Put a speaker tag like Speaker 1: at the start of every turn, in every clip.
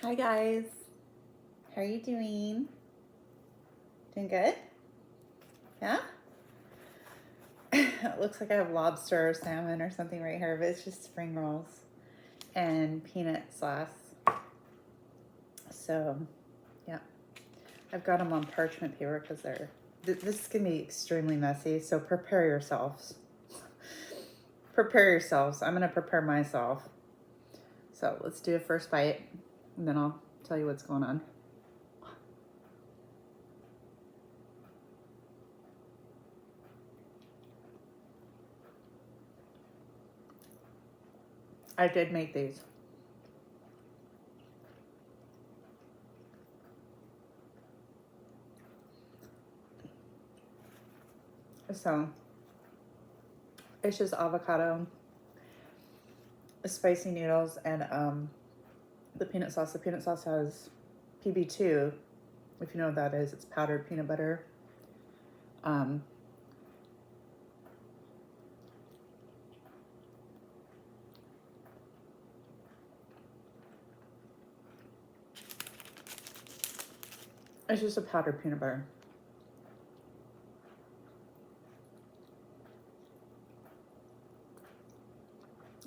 Speaker 1: Hi guys, how are you doing? Doing good? Yeah? It looks like I have lobster or salmon or something right here, but it's just spring rolls and peanut sauce. So, yeah. I've got them on parchment paper because this is going to be extremely messy, so prepare yourselves. Prepare yourselves. I'm going to prepare myself. So let's do a first bite, and then I'll tell you what's going on. I did make these. So it's just avocado, spicy noodles, and the peanut sauce. The peanut sauce has PB2, if you know what that is. It's powdered peanut butter. It's just a powdered peanut butter.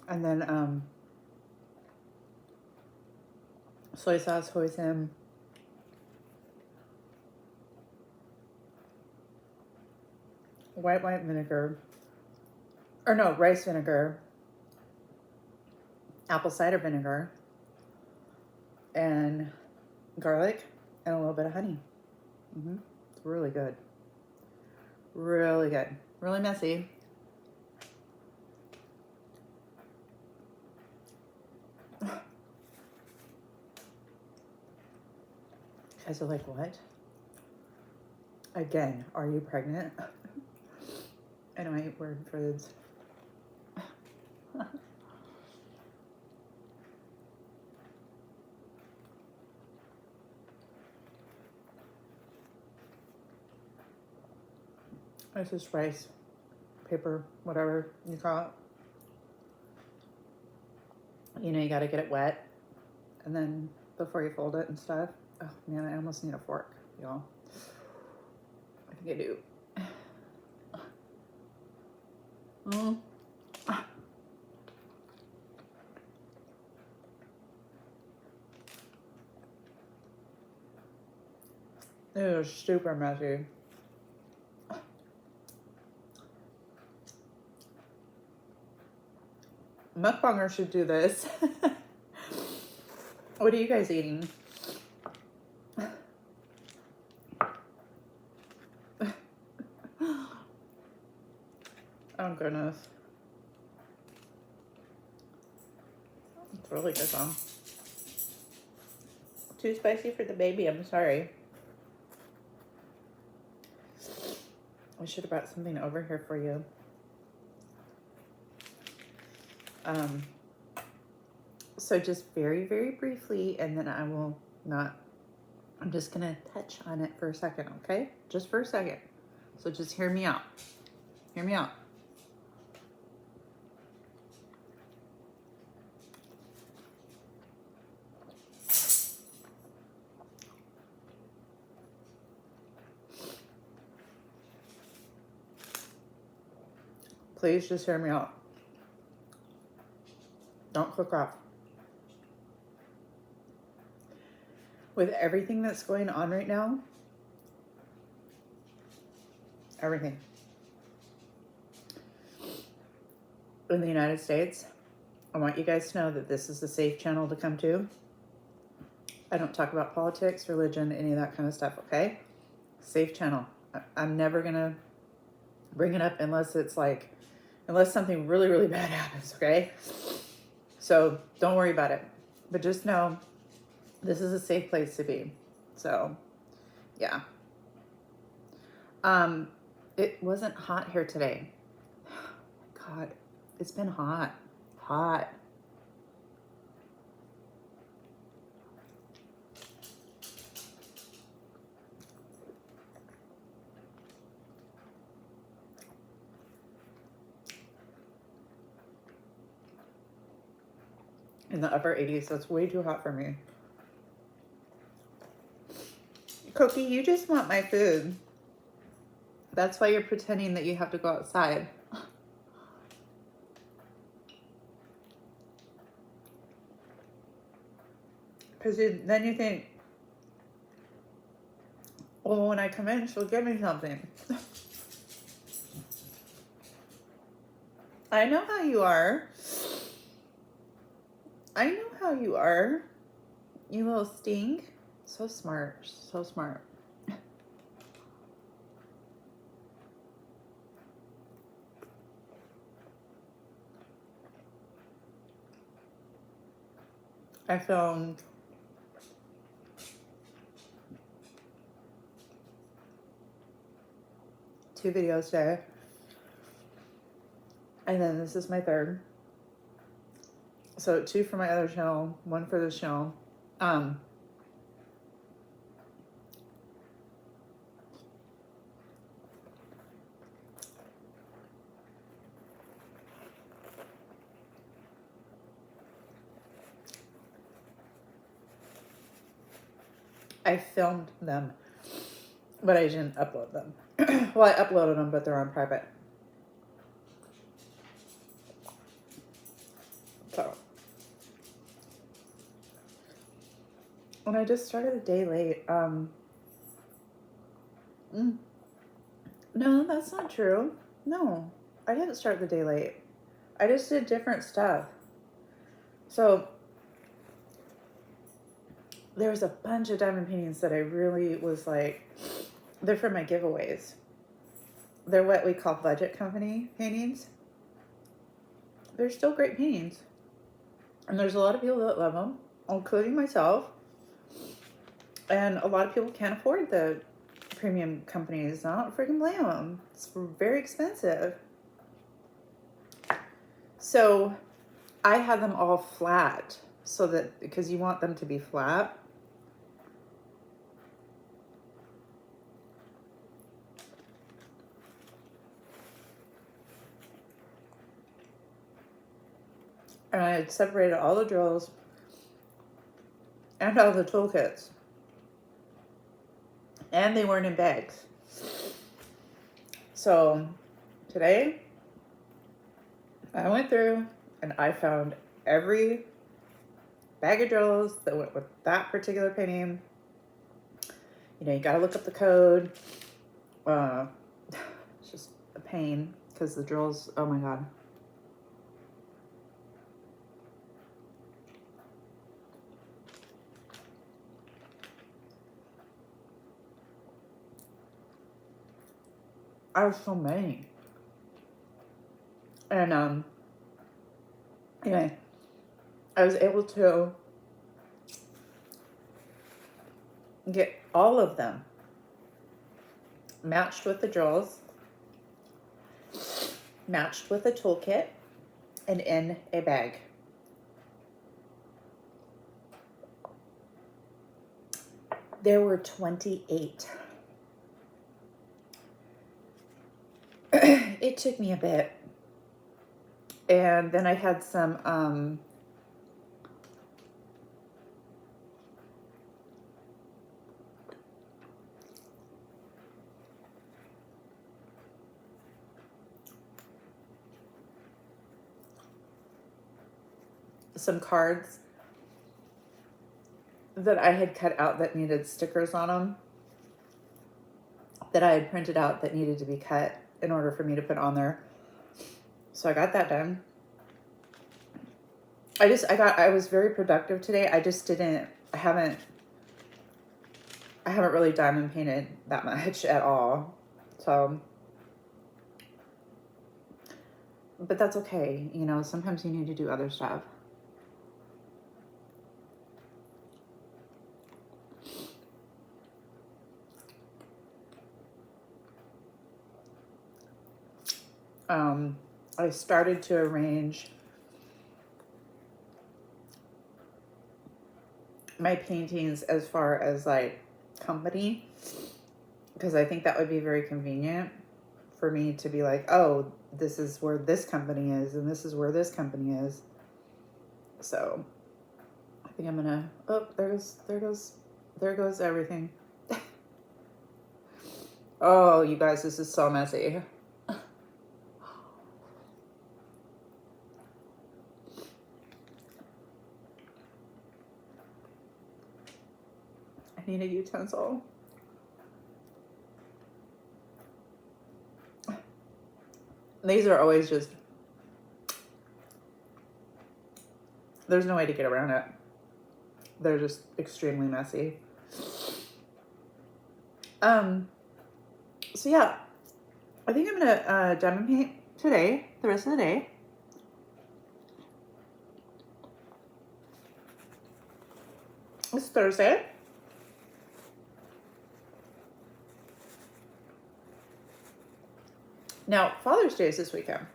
Speaker 1: And then soy sauce, hoisin, white wine vinegar, or no, rice vinegar, apple cider vinegar, and garlic, and a little bit of honey. It's really good. Really good. Really messy. You guys are like, what? Again, are you pregnant? I know I hate word foods. It's just rice, paper, whatever you call it. You know, you got to get it wet, and then before you fold it and stuff. Oh man, I almost need a fork, y'all. I think I do. It is super messy. Mukbangers should do this. What are you guys eating? Oh goodness. It's really good though. Too spicy for the baby, I'm sorry. I should have brought something over here for you. So just very, very briefly, and then I will not, I'm just gonna touch on it for a second, okay? Just for a second. So just hear me out. Hear me out. Please just hear me out. Don't click off. With everything that's going on right now, everything in the United States, I want you guys to know that this is a safe channel to come to. I don't talk about politics, religion, any of that kind of stuff, okay? Safe channel. I'm never gonna bring it up unless it's like, unless something really, really bad happens, okay? So don't worry about it. But just know this is a safe place to be. So, yeah. It wasn't hot here today. God, it's been hot. Hot. In the upper 80s, so it's way too hot for me. Cookie, you just want my food. That's why you're pretending that you have to go outside. Because then you think, well, when I come in, she'll give me something. I know how you are. I know how you are. You little stink. So smart. So smart. I filmed 2 videos today. And then this is my 3rd. So 2 for my other channel, 1 for this channel. I filmed them, but I didn't upload them. Well, I uploaded them, but they're on private. So, and I just started a day late. No, that's not true. No, I didn't start the day late. I just did different stuff. So, there was a bunch of diamond paintings that I really was like, they're for my giveaways. They're what we call budget company paintings. They're still great paintings. And there's a lot of people that love them, including myself. And a lot of people can't afford the premium companies. I don't freaking blame them. It's very expensive. So I had them all flat, so that, because you want them to be flat. And I had separated all the drills and all the toolkits. And they weren't in bags. So today, I went through and I found every bag of drills that went with that particular painting. You know, you gotta look up the code. It's just a pain because the drills, oh my God. I have so many. And anyway, I was able to get all of them matched with the drills, matched with the toolkit, and in a bag. There were 28. It took me a bit. And then I had some cards that I had cut out that needed stickers on them, that I had printed out that needed to be cut in order for me to put on there. So I got that done. I was very productive today. I haven't really diamond painted that much at all. So, but that's okay. You know, sometimes you need to do other stuff. I started to arrange my paintings as far as like company, because I think that would be very convenient for me to be like, oh, this is where this company is and this is where this company is. So I think I'm gonna, oh, there goes everything. Oh, you guys, this is so messy. I need a utensil. These are always just, there's no way to get around it. They're just extremely messy. So yeah, I think I'm gonna diamond paint today, the rest of the day. It's Thursday. Now, Father's Day is this weekend.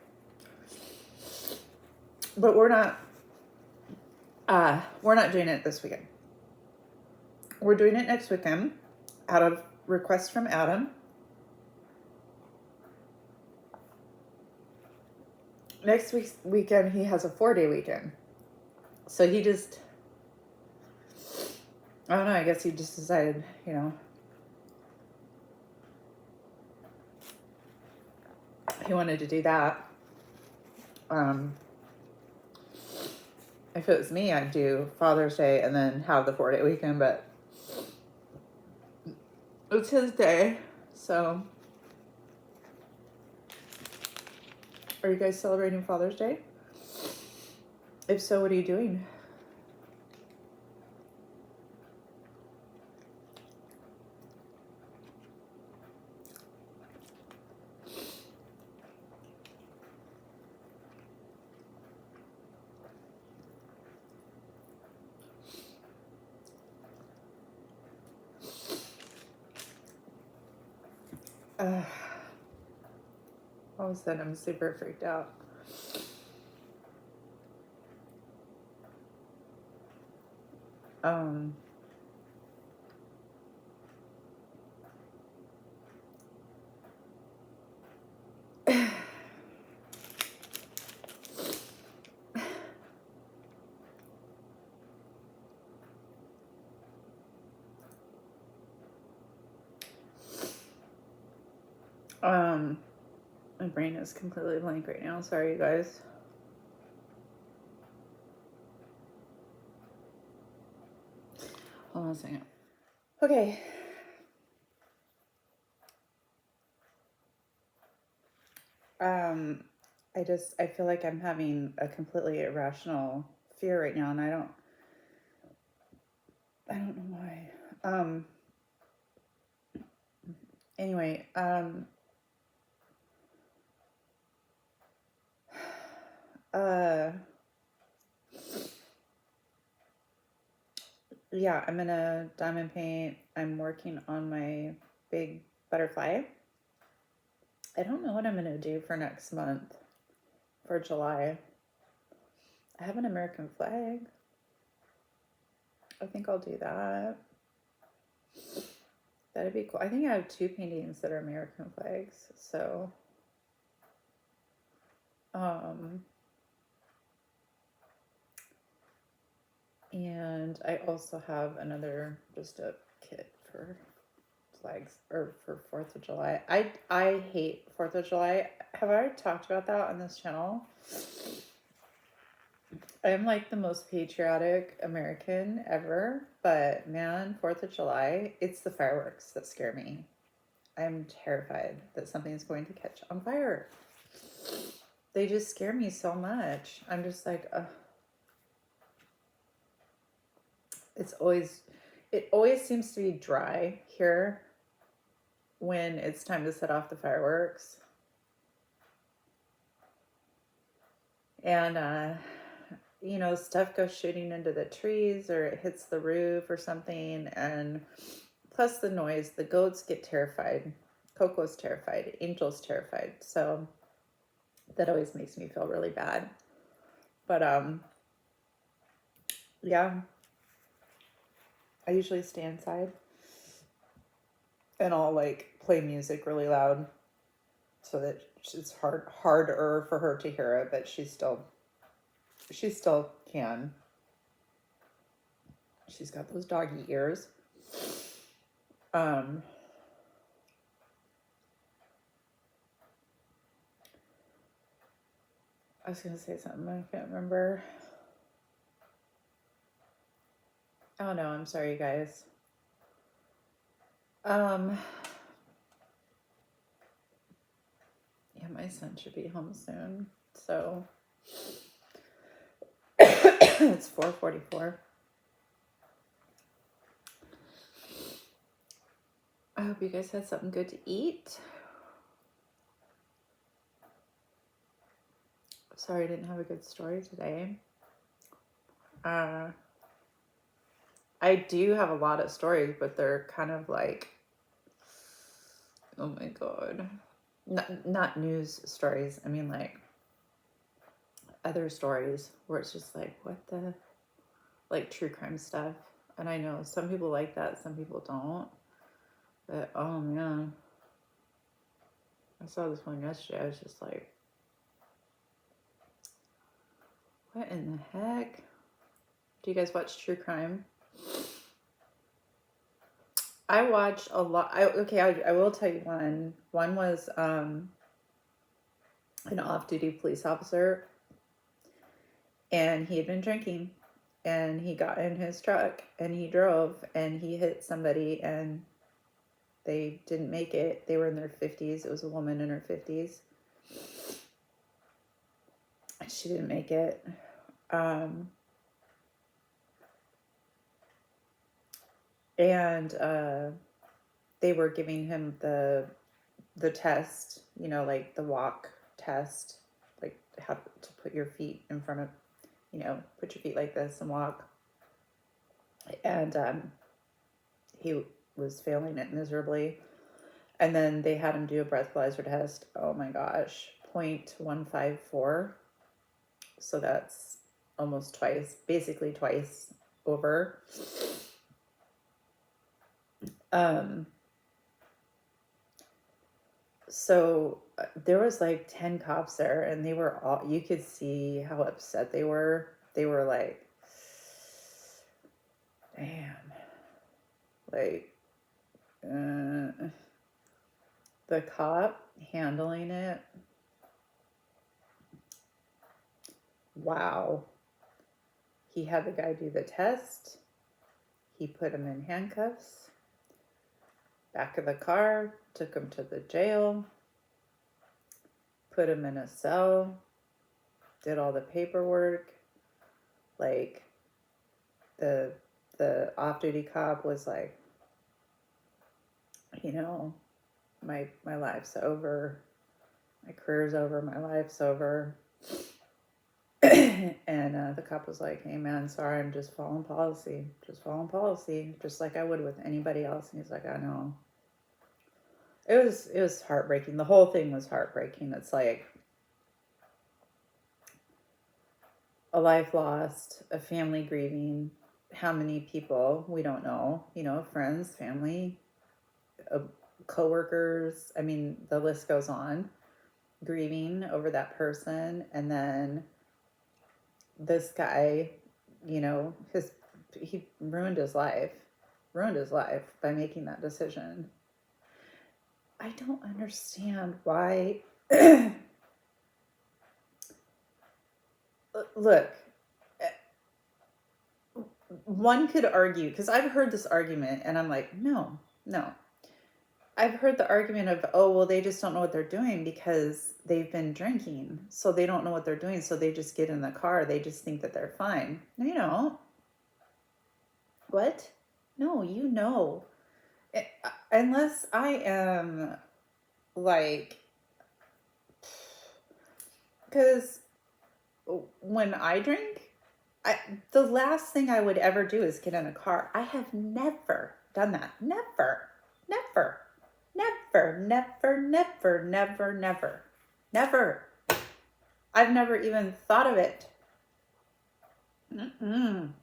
Speaker 1: But we're not doing it this weekend. We're doing it next weekend out of request from Adam. Next weekend he has a 4-day weekend. So he just, I don't know, I guess he just decided, you know, he wanted to do that. If it was me, I'd do Father's Day and then have the 4-day weekend, but it's his day, so. Are you guys celebrating Father's Day? If so, what are you doing? All of a sudden, I'm super freaked out. My brain is completely blank right now. Sorry, you guys. Hold on a second. Okay. I feel like I'm having a completely irrational fear right now, and I don't know why. Anyway, yeah, I'm gonna diamond paint. I'm working on my big butterfly. I don't know what I'm gonna do for next month, for July. I have an American flag. I think I'll do that. That'd be cool. I think I have 2 paintings that are American flags, so and I also have another, just a kit for flags, or for 4th of July. I hate 4th of July. Have I already talked about that on this channel? I'm like the most patriotic American ever, but man, 4th of July, it's the fireworks that scare me. I'm terrified that something's going to catch on fire. They just scare me so much. I'm just like, it always seems to be dry here when it's time to set off the fireworks. And, you know, stuff goes shooting into the trees, or it hits the roof or something. And plus the noise, the goats get terrified. Coco's terrified. Angel's terrified. So that always makes me feel really bad. But, yeah. I usually stay inside and I'll like play music really loud so that it's harder for her to hear it, but she still can. She's got those doggy ears. I was going to say something. I can't remember. Oh no, I'm sorry, you guys. Yeah, my son should be home soon. So it's 4:44. I hope you guys had something good to eat. Sorry I didn't have a good story today. I do have a lot of stories, but they're kind of like, oh my God. Not news stories. I mean, like, other stories where it's just like, what the, like true crime stuff. And I know some people like that, some people don't. But oh man, I saw this one yesterday. I was just like, what in the heck? Do you guys watch true crime? I watch a lot. I will tell you one. One was an off-duty police officer, and he had been drinking, and he got in his truck and he drove and he hit somebody and they didn't make it. They were in their 50s. It was a woman in her 50s. She didn't make it. And they were giving him the test, you know, like the walk test, like how to put your feet in front of, you know, put your feet like this and walk. And he was failing it miserably. And then they had him do a breathalyzer test. Oh my gosh, 0.154. So that's almost twice, basically twice over. So there was like 10 cops there, and they were all, you could see how upset they were. They were like, damn, like, the cop handling it. Wow. He had the guy do the test. He put him in handcuffs. Back of the car, took him to the jail, put him in a cell, did all the paperwork. Like, the off-duty cop was like, you know, my life's over, my career's over, my life's over. And the cop was like, hey man, sorry, I'm just following policy, just like I would with anybody else. And he's like, I know. It was heartbreaking. The whole thing was heartbreaking. It's like a life lost, a family grieving, how many people we don't know, you know, friends, family, co-workers. I mean, the list goes on, grieving over that person. And then this guy, you know, he ruined his life by making that decision. I don't understand why. Look, one could argue, because I've heard this argument and I'm like, no. I've heard the argument of, oh, well, they just don't know what they're doing because they've been drinking. So they don't know what they're doing. So they just get in the car. They just think that they're fine. No, you don't. What? No, you know. Unless I am like, because when I drink, the last thing I would ever do is get in a car. I have never done that. Never. I've never even thought of it.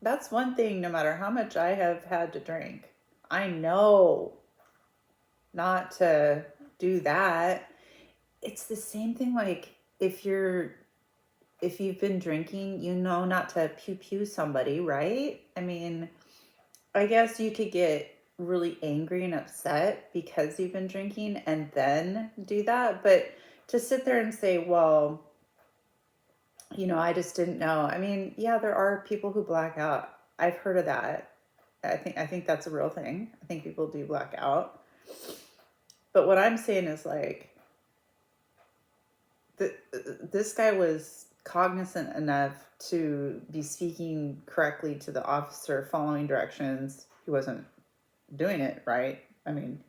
Speaker 1: That's one thing, no matter how much I have had to drink, I know not to do that. It's the same thing, like, if you've been drinking, you know not to pew somebody, right? I mean, I guess you could get really angry and upset because you've been drinking and then do that. But to sit there and say, well, I just didn't know. I mean, yeah, there are people who black out. I've heard of that. I think that's a real thing. I think people do black out. But what I'm saying is like this guy was cognizant enough to be speaking correctly to the officer, following directions. He wasn't doing it right. I mean,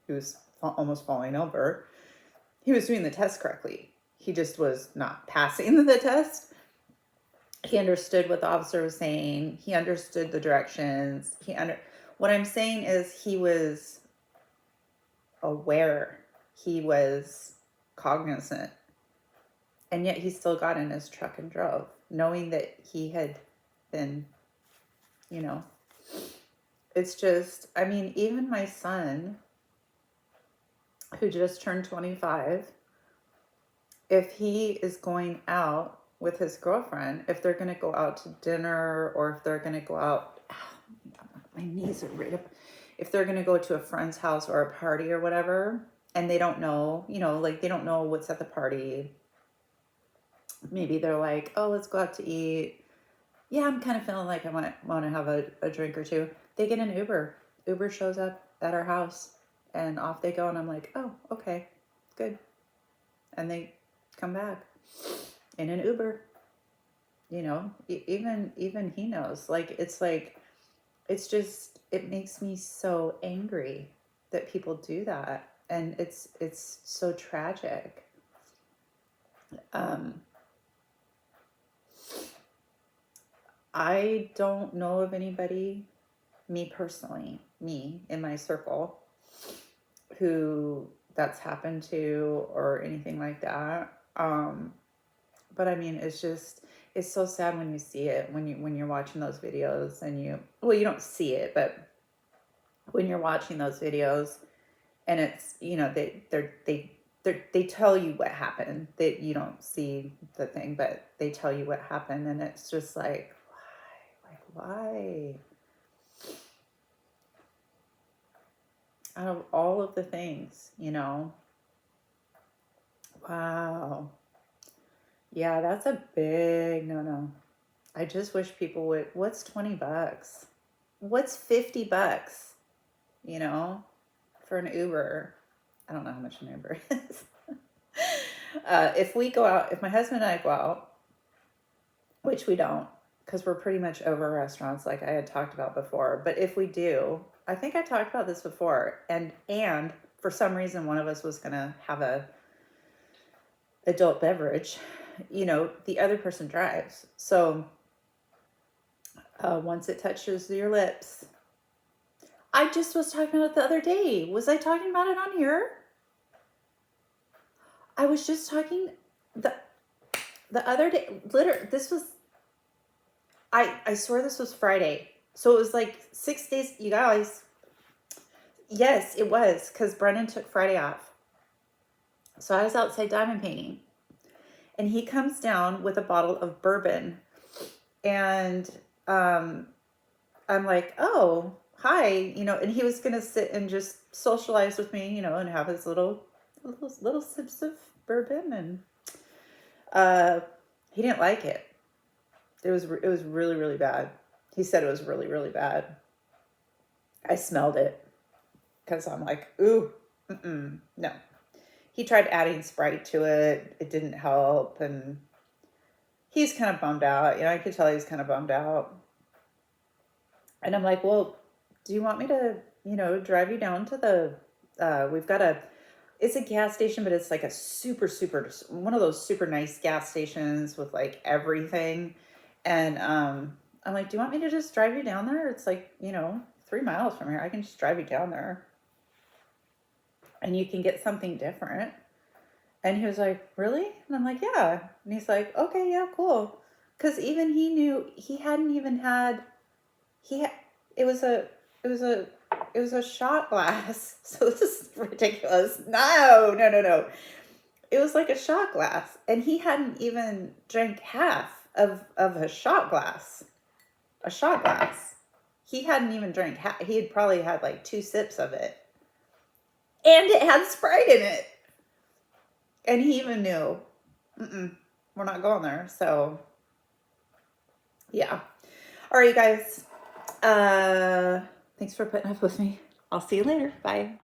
Speaker 1: he was almost falling over. He was doing the test correctly. He just was not passing the test. He understood what the officer was saying. He understood the directions. What I'm saying is he was aware. He was cognizant. And yet he still got in his truck and drove, knowing that he had been, it's just, I mean, even my son, who just turned 25, if he is going out with his girlfriend, if they're going to go out to dinner or if they're going to go out, my knees are right up, if they're going to go to a friend's house or a party or whatever, and they don't know, like they don't know what's at the party. Maybe they're like, oh, let's go out to eat. Yeah, I'm kind of feeling like I want to have a drink or two. They get an Uber. Uber shows up at our house and off they go. And I'm like, oh, okay, good. And they come back in an Uber. Even he knows. It's just, it makes me so angry that people do that. And it's so tragic. I don't know of anybody, me personally, me in my circle, who that's happened to or anything like that. But I mean, it's so sad when you see it, when you're watching those videos and you don't see it, but when you're watching those videos and it's, they tell you what happened, that you don't see the thing, but they tell you what happened. And it's just like, why? Out of all of the things, wow. Yeah, that's a big no. I just wish people would, what's $20? What's $50? For an Uber. I don't know how much an Uber is. If we go out, if my husband and I go out, which we don't, because we're pretty much over restaurants like I had talked about before. But if we do, I think I talked about this before, and for some reason one of us was going to have a adult beverage, the other person drives. So once it touches your lips, I just was talking about it the other day. Was I talking about it on here? I was just talking the other day. Literally, this was, I swear this was Friday. So it was like 6 days, you guys. Yes, it was, because Brennan took Friday off. So I was outside diamond painting. And he comes down with a bottle of bourbon. And I'm like, oh, hi. And he was going to sit and just socialize with me, and have his little sips of bourbon. And he didn't like it. It was really, really bad. He said it was really, really bad. I smelled it because I'm like, ooh, no. He tried adding Sprite to it. It didn't help. And he's kind of bummed out. I could tell he's kind of bummed out. And I'm like, well, do you want me to, drive you down to the, we've got it's a gas station, but it's like a super, super, one of those super nice gas stations with like everything. And I'm like, do you want me to just drive you down there? It's like, 3 miles from here. I can just drive you down there. And you can get something different. And he was like, really? And I'm like, yeah. And he's like, okay, yeah, cool. Because even he knew he hadn't even had, it was a shot glass. So this is ridiculous. No. It was like a shot glass. And he hadn't even drank half of a shot glass. A shot glass. He hadn't even drank half. He had probably had like 2 sips of it. And it had Sprite in it. And he even knew, we're not going there. So yeah. All right, you guys. Thanks for putting up with me. I'll see you later. Bye.